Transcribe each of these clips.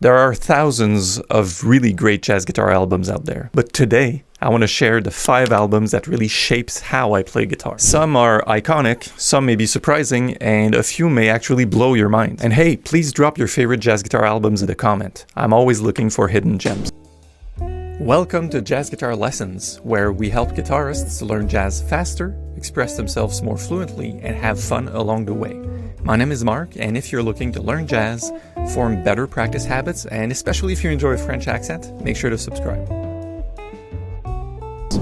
There are thousands of really great jazz guitar albums out there, but today I want to share the 5 albums that really shapes how I play guitar. Some are iconic, some may be surprising, and a few may actually blow your mind. And hey, please drop your favorite jazz guitar albums in the comment. I'm always looking for hidden gems. Welcome to Jazz Guitar Lessons, where we help guitarists learn jazz faster, express themselves more fluently, and have fun along the way. My name is Mark, and if you're looking to learn jazz, form better practice habits, and especially if you enjoy a French accent, make sure to subscribe.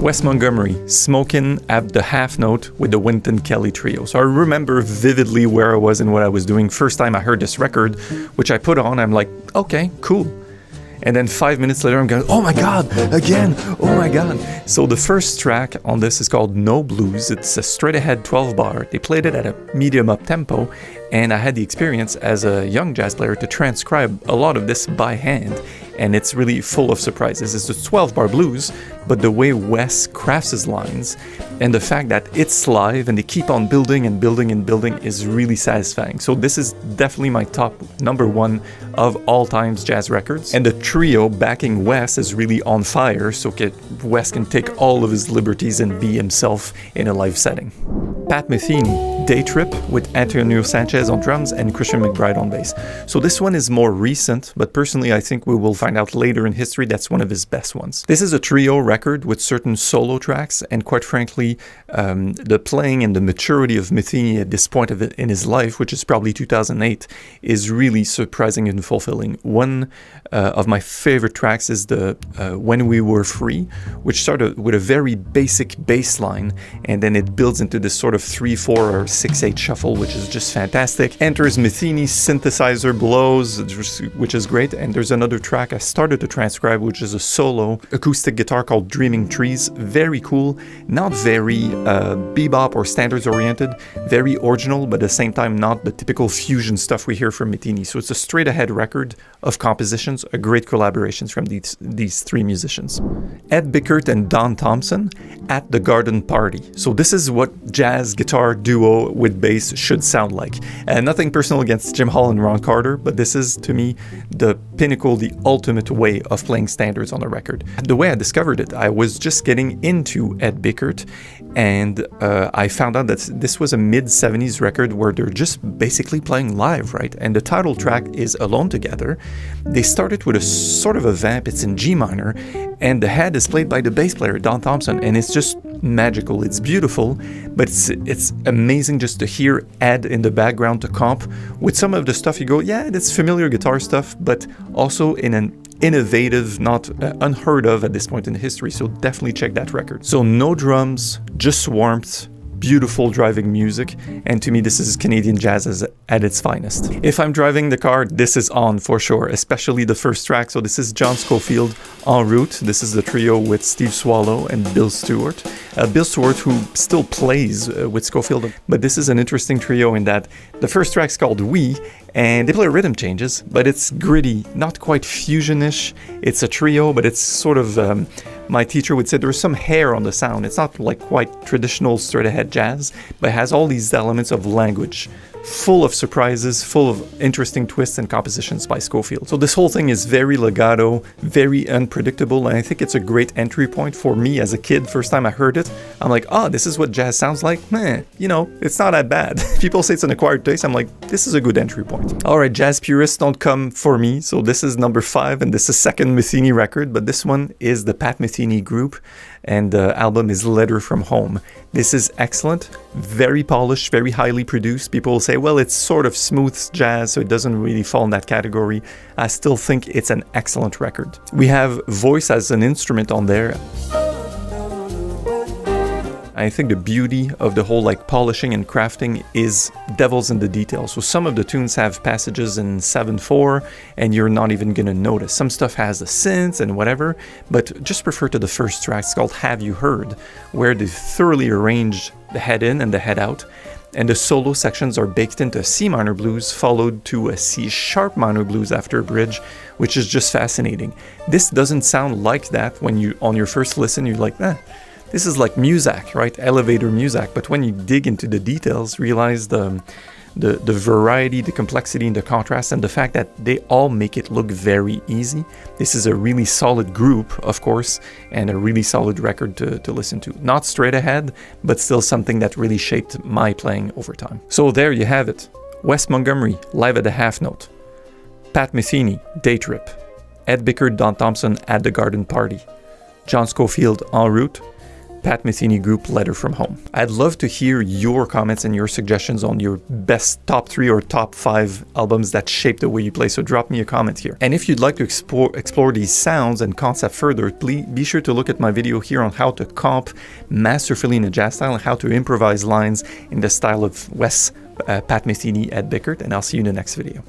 Wes Montgomery, smoking at the half note with the Wynton Kelly Trio. So I remember vividly where I was and what I was doing. First time I heard this record, which I put on, I'm like, okay, cool. And then 5 minutes later, I'm going, oh my God, again, oh my God. So the first track on this is called No Blues. It's a straight ahead 12 bar. They played it at a medium up tempo. And I had the experience as a young jazz player to transcribe a lot of this by hand. And it's really full of surprises. It's a 12 bar blues, but the way Wes crafts his lines and the fact that it's live and they keep on building and building and building is really satisfying. So this is definitely my top #1 of all times jazz records. And the trio backing Wes is really on fire, so Wes can take all of his liberties and be himself in a live setting. Pat Metheny, Day Trip with Antonio Sanchez on drums and Christian McBride on bass. So this one is more recent, but personally I think we will find out later in history that's one of his best ones. This is a trio record with certain solo tracks, and quite frankly, the playing and the maturity of Metheny at this point of it in his life, which is probably 2008, is really surprising and fulfilling. One of my favorite tracks is the When We Were Free, which started with a very basic bass line, and then it builds into this sort of 3/4 or 6/8 shuffle, which is just fantastic. Enters Metheny's synthesizer blows, which is great, and there's another track I started to transcribe, which is a solo acoustic guitar called Dreaming Trees. Very cool, not very bebop or standards oriented, very original, but at the same time not the typical fusion stuff we hear from Metheny. So it's a straight ahead record of compositions, a great collaborations from these 3 musicians. Ed Bickert and Don Thompson at the Garden Party. So this is what jazz guitar duo with bass should sound like. Nothing personal against Jim Hall and Ron Carter, but this is to me the pinnacle, the ultimate way of playing standards on a record. The way I discovered it, I was just getting into Ed Bickert, and I found out that this was a mid-70s record where they're just basically playing live, right? And the title track is Alone Together. They started with a sort of a vamp, it's in G minor, and the head is played by the bass player, Don Thompson, and it's just magical. It's beautiful, but it's amazing just to hear Ed in the background to comp with some of the stuff you go, yeah, that's familiar guitar stuff, but also in an innovative, not unheard of at this point in history, so definitely check that record. So no drums, just warmth, beautiful driving music, and to me this is Canadian jazz at its finest. If I'm driving the car, this is on for sure, especially the first track. So this is John Scofield, EnRoute. This is the trio with Steve Swallow and Bill Stewart. Bill Stewart, who still plays with Scofield, but this is an interesting trio in that the first track's called We, and they play rhythm changes, but it's gritty, not quite fusionish. It's a trio, but it's sort of, my teacher would say there's some hair on the sound. It's not like quite traditional straight ahead jazz, but it has all these elements of language, full of surprises, full of interesting twists and compositions by Scofield. So this whole thing is very legato, very unpredictable, and I think it's a great entry point for me as a kid. First time I heard it, I'm like, oh, this is what jazz sounds like? It's not that bad. People say it's an acquired taste. I'm like, this is a good entry point. All right, jazz purists don't come for me, so this is number 5, and this is second Metheny record, but this one is the Pat Metheny Group, and the album is Letter from Home. This is excellent, very polished, very highly produced. People will say, well, it's sort of smooth jazz, so it doesn't really fall in that category. I still think it's an excellent record. We have voice as an instrument on there. I think the beauty of the whole polishing and crafting is devil's in the details. So some of the tunes have passages in 7/4 and you're not even gonna notice. Some stuff has the synths and whatever, but just refer to the first track. It's called Have You Heard, where they thoroughly arranged the head in and the head out. And the solo sections are baked into C minor blues, followed to a C sharp minor blues after a bridge, which is just fascinating. This doesn't sound like that when you, on your first listen, you're like, this is like Muzak, right? Elevator Muzak. But when you dig into the details, realize the the variety, the complexity, and the contrast, and the fact that they all make it look very easy. This is a really solid group, of course, and a really solid record to listen to. Not straight ahead, but still something that really shaped my playing over time. So there you have it. Wes Montgomery, Live at the Half Note. Pat Metheny, Day Trip. Ed Bickert, Don Thompson, At the Garden Party. John Scofield, EnRoute. Pat Metheny Group, Letter from Home. I'd love to hear your comments and your suggestions on your best top 3 or top 5 albums that shape the way you play, so drop me a comment here. And if you'd like to explore these sounds and concepts further, please be sure to look at my video here on how to comp masterfully in a jazz style and how to improvise lines in the style of Wes, Pat Metheny, Ed Bickert, and I'll see you in the next video.